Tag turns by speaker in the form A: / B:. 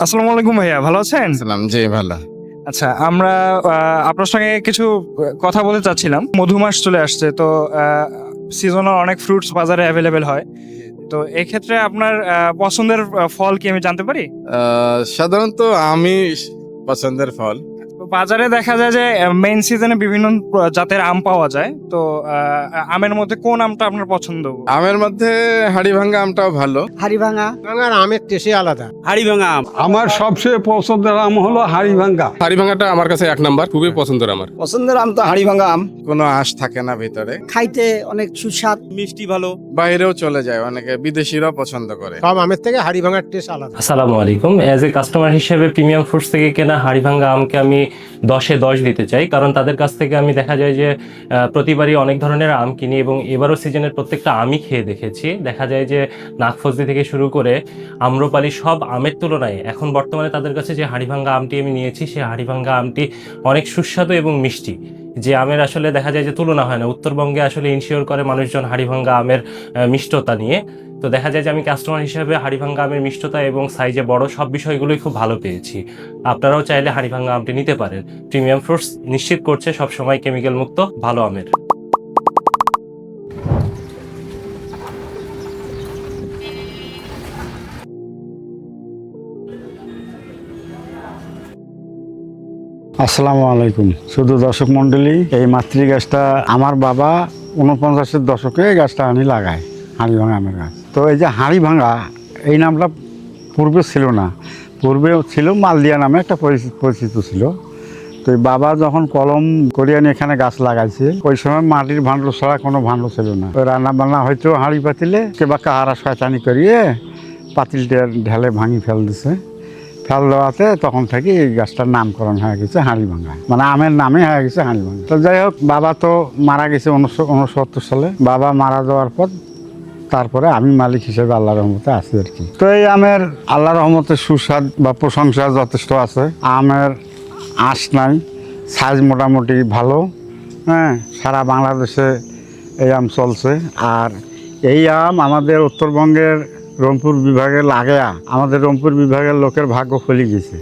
A: আসসালামু আলাইকুম ভাইয়া, ভালো আছেন?
B: সালাম, জি ভালো।
A: আচ্ছা, আমরা আপনার সঙ্গে কিছু কথা বলতে চাচ্ছিলাম। মধু মাস চলে আসছে, তো সিজনাল অনেক ফ্রুটস বাজারে অ্যাভেলেবেল হয়। তো এক্ষেত্রে আপনার পছন্দের ফল কি আমি জানতে পারি?
B: সাধারণত আমি পছন্দের ফল।
A: তো বাজারে দেখা যায় যে মেইন সিজনে বিভিন্ন জাতের আম পাওয়া যায়। তো আমের মধ্যে কোন আমটা আপনার পছন্দ?
B: আমের মধ্যে হাড়িভাঙ্গা আমটাও ভালো।
C: হাড়িভাঙা ভাঙার আমের টেস্টই আলাদা।
D: হাড়িভাঙা আম
E: আমার সবচেয়ে পছন্দের আম হলো হাড়িভাঙ্গা।
F: হাড়িভাঙাটা আমার কাছে এক নাম্বার, খুবই পছন্দের আমার।
D: পছন্দের আম তো হাড়িভাঙা আম।
B: কোনো আঁশ থাকে না ভিতরে,
C: খাইতে অনেক সুস্বাদ।
D: মিষ্টি ভালো।
B: বাইরেও চলে যায়, অনেকে বিদেশিরাও পছন্দ করে।
C: সব আমের থেকে হাড়িভাঙার টেস্ট আলাদা।
G: আসসালামু আলাইকুম। অ্যাজ এ কাস্টমার হিসেবে প্রিমিয়াম ফ্রুটস থেকে কেনা হাড়িভাঙ্গা আমকে আমি 10-এ 10 দিতে চাই, কারণ তাদের কাছ থেকে আমি দেখা যায় যে প্রতিবারই অনেক ধরনের আম কিনি এবং এবারও সিজনের প্রত্যেকটা আমই খেয়ে দেখেছি। দেখা যায় যে নাগফজলি থেকে শুরু করে আম্রপালি সব আমের তুলনায় এখন বর্তমানে তাদের কাছে যে হাড়িভাঙ্গা আমটি আমি নিয়েছি, সেই হাড়িভাঙ্গা আমটি অনেক সুস্বাদু এবং মিষ্টি, যে আমের আসলে দেখা যায় যে তুলনা হয় না। উত্তরবঙ্গে আসলে ইনশিওর করে মানুষজন হাড়িভাঙ্গা আমের মিষ্টতা নিয়ে। তো দেখা যায় যে আমি কাস্টমার হিসেবে হাড়িভাঙ্গা আমের মিষ্টতা এবং সাইজে বড় সব বিষয়গুলোই খুব ভালো পেয়েছি। আপনারাও চাইলে হাড়িভাঙ্গা আমটি নিতে পারেন। প্রিমিয়াম ফ্রুটস নিশ্চিত করছে সবসময় কেমিক্যাল মুক্ত ভালো আমের।
E: আসসালামু আলাইকুম। শুধু দর্শক মণ্ডলী, এই মাতৃ গাছটা আমার বাবা 49-এর দশকে এই গাছটা আনি লাগায়, হাড়িভাঙা আমের গাছ। তো এই যে হাড়িভাঙা এই নামটা পূর্বে ছিল না, পূর্বে ছিল মালদিয়া নামে একটা পরিচিত ছিল। তো এই বাবা যখন কলম করিয়ে নিয়ে এখানে গাছ লাগাইছে, ওই সময় মাটির ভাণ্ডো ছাড়া কোনো ভাণ্ডো ছিল না। ওই রান্না বান্না হয়তো হাঁড়ি পাতিলে কিংবা কাহারা শয়তানি করিয়ে পাতিলটা ঢেলে ভাঙি ফেল দিছে। ফেল দেওয়াতে তখন থেকে এই গাছটার নামকরণ হয়ে গেছে হাড়িভাঙা, মানে আমের নামে হয়ে গেছে হাড়িভাঙা। তো যাই হোক, বাবা তো মারা গেছে 1969 সালে। বাবা মারা যাওয়ার পর তারপরে আমি মালিক হিসেবে আল্লাহ রহমতে আছি আর কি। তো এই আমের আল্লাহ রহমতে সুস্বাদ বা প্রশংসা যথেষ্ট আছে। আমের আঁশ নাই, সাইজ মোটামুটি ভালো। হ্যাঁ, সারা বাংলাদেশে এই আম চলছে। আর এই আম আমাদের উত্তরবঙ্গের রংপুর বিভাগের লাগে, আমাদের রংপুর বিভাগের লোকের ভাগ্য খুলে গেছে।